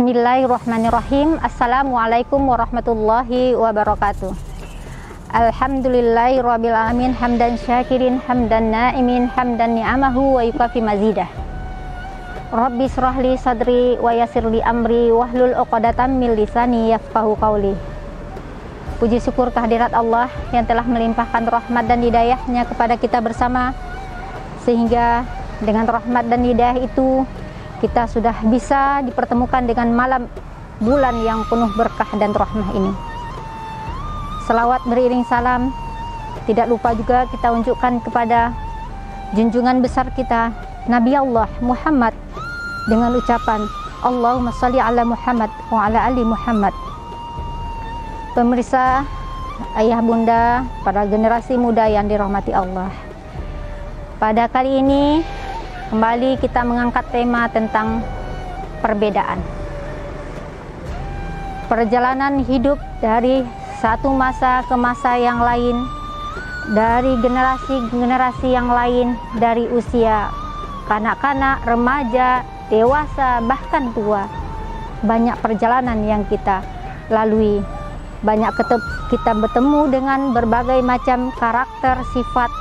Bismillahirrahmanirrahim. Assalamualaikum warahmatullahi wabarakatuh. Alhamdulillahi rabbil alamin, hamdan syakirin, hamdan na'imin, hamdan ni'amahu wa yukafi mazidah. Rabbi syrahli sadri wa yassirli amri wahlul 'uqdatam min lisani yafqahu qawli. Puji syukur kehadirat Allah yang telah melimpahkan rahmat dan hidayahnya kepada kita bersama, sehingga dengan rahmat dan hidayah itu kita sudah bisa dipertemukan dengan malam bulan yang penuh berkah dan rahmah ini. Selawat beriring salam tidak lupa juga kita unjukkan kepada junjungan besar kita Nabi Allah Muhammad dengan ucapan Allahumma shalli ala Muhammad wa ala ali Muhammad. Pemirsa, ayah bunda, para generasi muda yang dirahmati Allah, pada kali ini kembali kita mengangkat tema tentang perbedaan. Perjalanan hidup dari satu masa ke masa yang lain, dari generasi-generasi yang lain, dari usia kanak-kanak, remaja, dewasa, bahkan tua. Banyak perjalanan yang kita lalui. Banyak kita bertemu dengan berbagai macam karakter, sifat,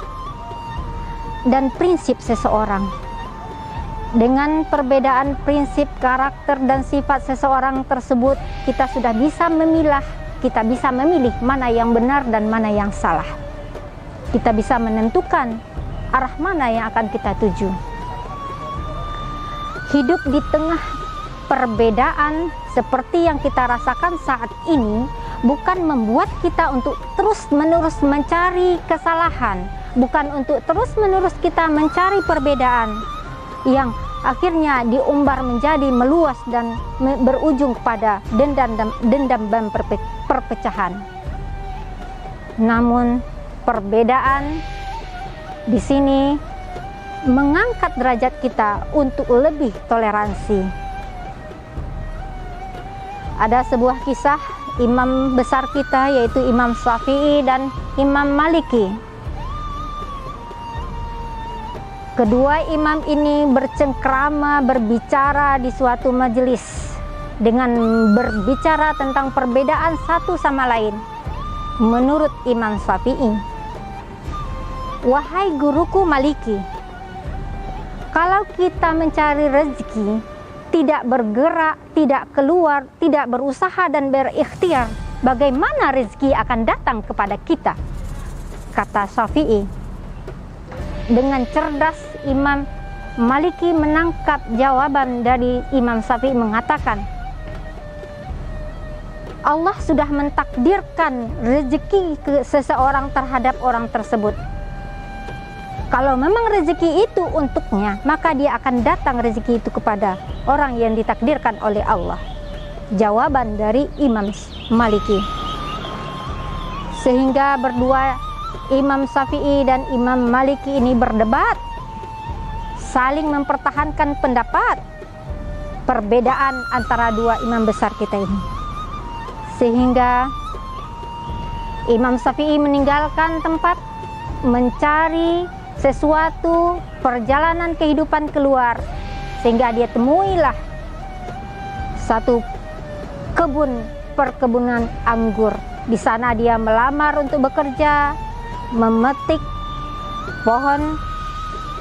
dan prinsip seseorang. Dengan perbedaan prinsip, karakter, dan sifat seseorang tersebut, kita sudah bisa memilah, kita bisa memilih mana yang benar dan mana yang salah. Kita bisa menentukan arah mana yang akan kita tuju. Hidup di tengah perbedaan seperti yang kita rasakan saat ini bukan membuat kita untuk terus-menerus mencari kesalahan, bukan untuk terus-menerus kita mencari perbedaan yang akhirnya diumbar menjadi meluas dan berujung kepada dendam dan perpecahan. Namun perbedaan di sini mengangkat derajat kita untuk lebih toleransi. Ada sebuah kisah imam besar kita, yaitu Imam Syafi'i dan Imam Maliki. Kedua imam ini bercengkrama berbicara di suatu majelis dengan berbicara tentang perbedaan satu sama lain. Menurut Imam Syafi'i, "Wahai guruku Maliki, kalau kita mencari rezeki, tidak bergerak, tidak keluar, tidak berusaha dan berikhtiar, bagaimana rezeki akan datang kepada kita?" Kata Syafi'i. Dengan cerdas, Imam Maliki menangkap jawaban dari Imam Syafi'i, mengatakan, Allah sudah mentakdirkan rezeki ke seseorang terhadap orang tersebut. Kalau memang rezeki itu untuknya, maka dia akan datang rezeki itu kepada orang yang ditakdirkan oleh Allah. Jawaban dari Imam Maliki. Sehingga berdua Imam Syafi'i dan Imam Maliki ini berdebat, saling mempertahankan pendapat, perbedaan antara dua imam besar kita ini. Sehingga Imam Syafi'i meninggalkan tempat, mencari sesuatu perjalanan kehidupan keluar, sehingga dia temuilah satu perkebunan anggur. Di sana dia melamar untuk bekerja, memetik pohon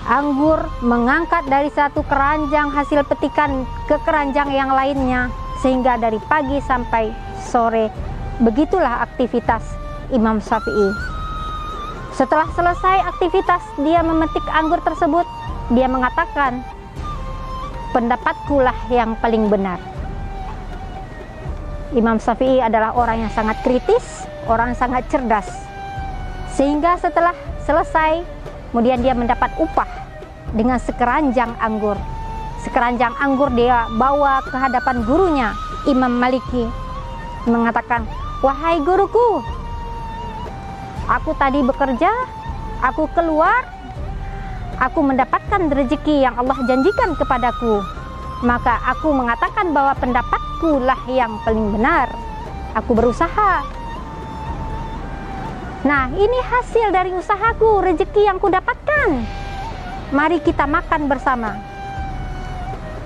anggur, mengangkat dari satu keranjang hasil petikan ke keranjang yang lainnya, sehingga dari pagi sampai sore begitulah aktivitas Imam Syafi'i. Setelah selesai aktivitas dia memetik anggur tersebut, dia mengatakan, pendapatkulah yang paling benar. Imam Syafi'i adalah orang yang sangat kritis, orang yang sangat cerdas. Sehingga setelah selesai, kemudian dia mendapat upah dengan sekeranjang anggur. Sekeranjang anggur dia bawa ke hadapan gurunya, Imam Maliki, mengatakan, "Wahai guruku, aku tadi bekerja, aku keluar, aku mendapatkan rezeki yang Allah janjikan kepadaku. Maka aku mengatakan bahwa pendapatku lah yang paling benar. Aku berusaha. Nah, ini hasil dari usahaku, rezeki yang kudapatkan. Mari kita makan bersama."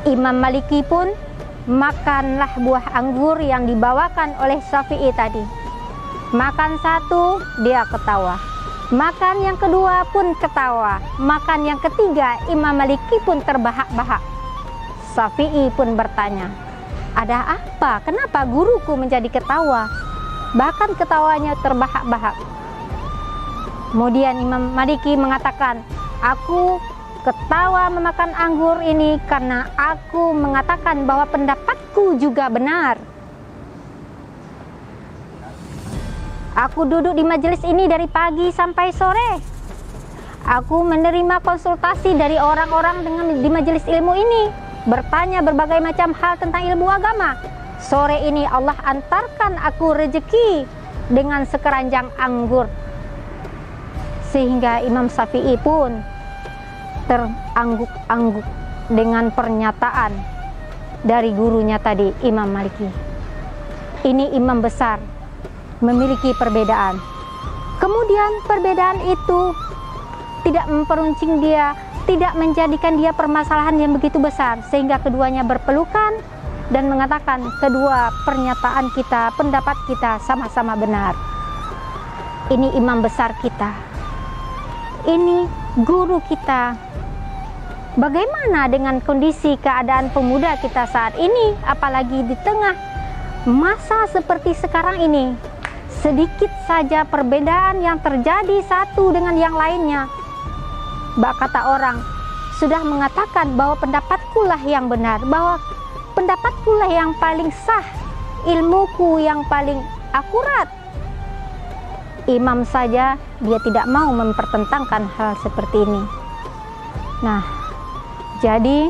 Imam Maliki pun makanlah buah anggur yang dibawakan oleh Syafi'i tadi. Makan satu, dia ketawa. Makan yang kedua pun ketawa. Makan yang ketiga, Imam Maliki pun terbahak-bahak. Syafi'i pun bertanya, ada apa? Kenapa guruku menjadi ketawa? Bahkan ketawanya terbahak-bahak. Kemudian Imam Maliki mengatakan, aku ketawa memakan anggur ini karena aku mengatakan bahwa pendapatku juga benar. Aku duduk di majelis ini dari pagi sampai sore. Aku menerima konsultasi dari orang-orang di majelis ilmu ini, bertanya berbagai macam hal tentang ilmu agama. Sore ini Allah antarkan aku rezeki dengan sekeranjang anggur. Sehingga Imam Syafi'i pun terangguk-angguk dengan pernyataan dari gurunya tadi, Imam Maliki. Ini imam besar, memiliki perbedaan. Kemudian perbedaan itu tidak memperuncing dia, tidak menjadikan dia permasalahan yang begitu besar, sehingga keduanya berpelukan dan mengatakan kedua pernyataan kita, pendapat kita sama-sama benar. Ini imam besar kita, ini guru kita. Bagaimana dengan kondisi keadaan pemuda kita saat ini, apalagi di tengah masa seperti sekarang ini? Sedikit saja perbedaan yang terjadi satu dengan yang lainnya, kata orang sudah mengatakan bahwa pendapatkulah yang benar, bahwa pendapatkulah yang paling sah, ilmuku yang paling akurat. Imam saja dia tidak mau mempertentangkan hal seperti ini. Nah, jadi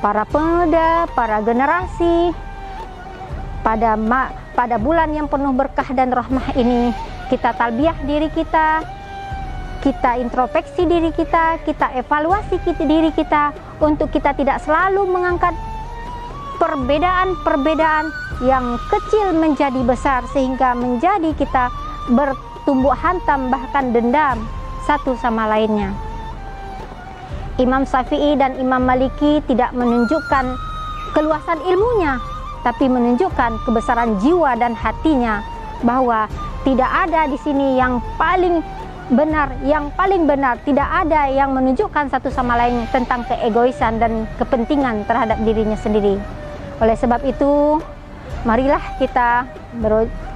para pemuda, para generasi pada bulan yang penuh berkah dan rahmah ini, kita talbiyah diri kita, kita introspeksi diri kita, kita evaluasi diri kita untuk kita tidak selalu mengangkat perbedaan-perbedaan yang kecil menjadi besar sehingga menjadi kita bertumbuh hantam bahkan dendam satu sama lainnya. Imam Syafi'i dan Imam Maliki tidak menunjukkan keluasan ilmunya, tapi menunjukkan kebesaran jiwa dan hatinya, bahwa tidak ada di sini yang paling benar, tidak ada yang menunjukkan satu sama lain tentang keegoisan dan kepentingan terhadap dirinya sendiri. Oleh sebab itu, marilah kita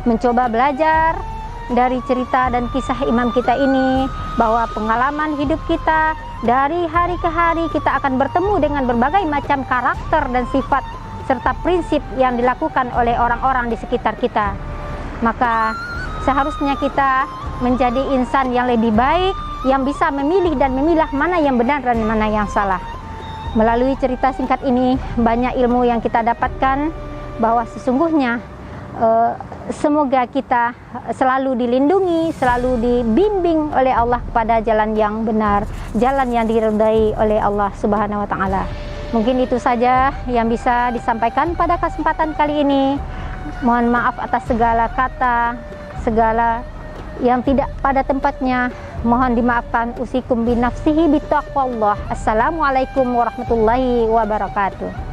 mencoba belajar dari cerita dan kisah imam kita ini, bahwa pengalaman hidup kita dari hari ke hari kita akan bertemu dengan berbagai macam karakter dan sifat serta prinsip yang dilakukan oleh orang-orang di sekitar kita. Maka seharusnya kita menjadi insan yang lebih baik, yang bisa memilih dan memilah mana yang benar dan mana yang salah. Melalui cerita singkat ini banyak ilmu yang kita dapatkan, bahwa sesungguhnya semoga kita selalu dilindungi, selalu dibimbing oleh Allah kepada jalan yang benar, jalan yang diridai oleh Allah Subhanahu wa Ta'ala. Mungkin itu saja yang bisa disampaikan pada kesempatan kali ini. Mohon maaf atas segala kata, segala yang tidak pada tempatnya. Mohon dimaafkan. Usikum binafsihi bitaqwallah. Assalamualaikum warahmatullahi wabarakatuh.